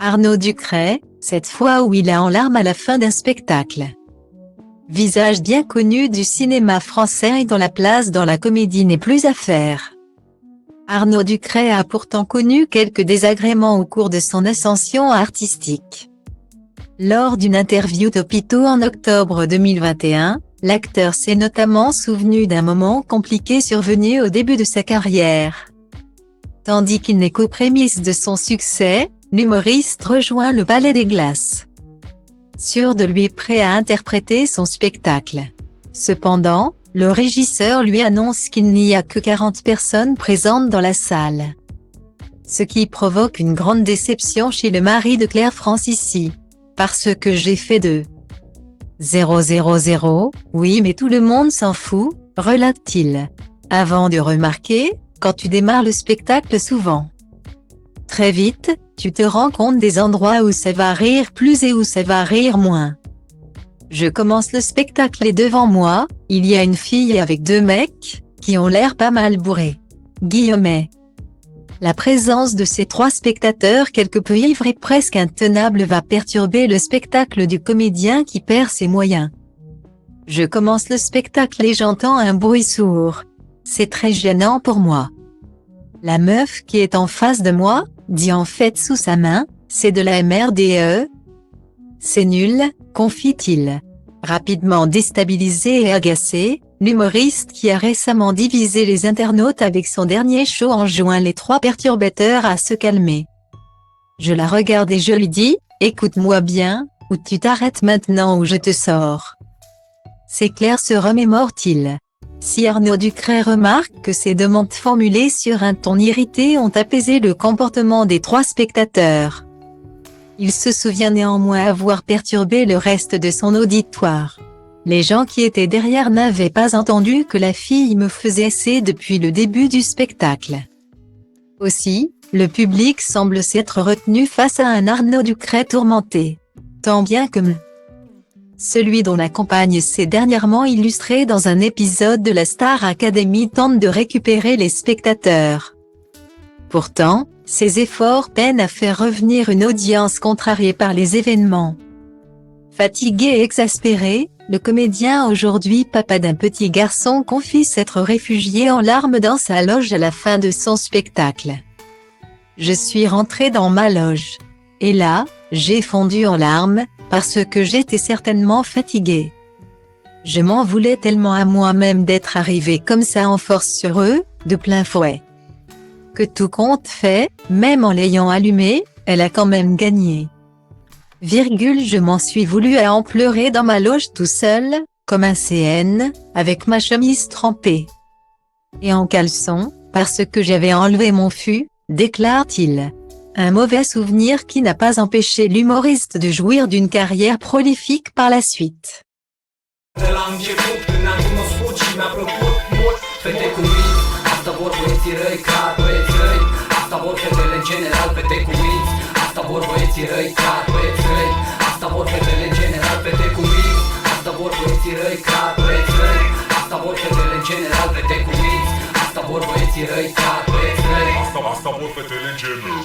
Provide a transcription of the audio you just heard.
Arnaud Ducret, cette fois où il est en larmes à la fin d'un spectacle. Visage bien connu du cinéma français et dont la place dans la comédie n'est plus à faire. Arnaud Ducret a pourtant connu quelques désagréments au cours de son ascension artistique. Lors d'une interview d'Hôpitaux en octobre 2021, l'acteur s'est notamment souvenu d'un moment compliqué survenu au début de sa carrière. Tandis qu'il n'est qu'aux prémices de son succès, l'humoriste rejoint le Palais des Glaces. Sûr de lui, prêt à interpréter son spectacle. Cependant, le régisseur lui annonce qu'il n'y a que 40 personnes présentes dans la salle. Ce qui provoque une grande déception chez le mari de Claire Francisci. Parce que j'ai fait de 000, oui mais tout le monde s'en fout, relate-t-il. Avant de remarquer, quand tu démarres le spectacle souvent. Très vite, tu te rends compte des endroits où ça va rire plus et où ça va rire moins. Je commence le spectacle et devant moi, il y a une fille avec deux mecs, qui ont l'air pas mal bourrés. Guillemets. La présence de ces trois spectateurs quelque peu ivres et presque intenables va perturber le spectacle du comédien qui perd ses moyens. Je commence le spectacle et j'entends un bruit sourd. C'est très gênant pour moi. La meuf qui est en face de moi, dit en fait sous sa main, c'est de la MRDE. C'est nul, confie-t-il. Rapidement déstabilisé et agacé, l'humoriste qui a récemment divisé les internautes avec son dernier show enjoint les trois perturbateurs à se calmer. Je la regarde et je lui dis, écoute-moi bien, ou tu t'arrêtes maintenant ou je te sors. C'est clair, se remémore-t-il. Si Arnaud Ducret remarque que ces demandes formulées sur un ton irrité ont apaisé le comportement des trois spectateurs. Il se souvient néanmoins avoir perturbé le reste de son auditoire. Les gens qui étaient derrière n'avaient pas entendu que la fille me faisait essayer depuis le début du spectacle. Aussi, le public semble s'être retenu face à un Arnaud Ducret tourmenté. Tant bien que celui dont la compagne s'est dernièrement illustrée dans un épisode de la Star Academy tente de récupérer les spectateurs. Pourtant, ses efforts peinent à faire revenir une audience contrariée par les événements. Fatigué et exaspéré, le comédien, aujourd'hui papa d'un petit garçon, confie s'être réfugié en larmes dans sa loge à la fin de son spectacle. Je suis rentré dans ma loge. Et là, j'ai fondu en larmes, parce que j'étais certainement fatigué. Je m'en voulais tellement à moi-même d'être arrivé comme ça en force sur eux, de plein fouet. Que tout compte fait, même en l'ayant allumé, elle a quand même gagné. Je m'en suis voulu à en pleurer dans ma loge tout seul, comme un CN, avec ma chemise trempée. Et en caleçon, parce que j'avais enlevé mon fût, déclare-t-il. Un mauvais souvenir qui n'a pas empêché l'humoriste de jouir d'une carrière prolifique par la suite. Asta vor fetele în general.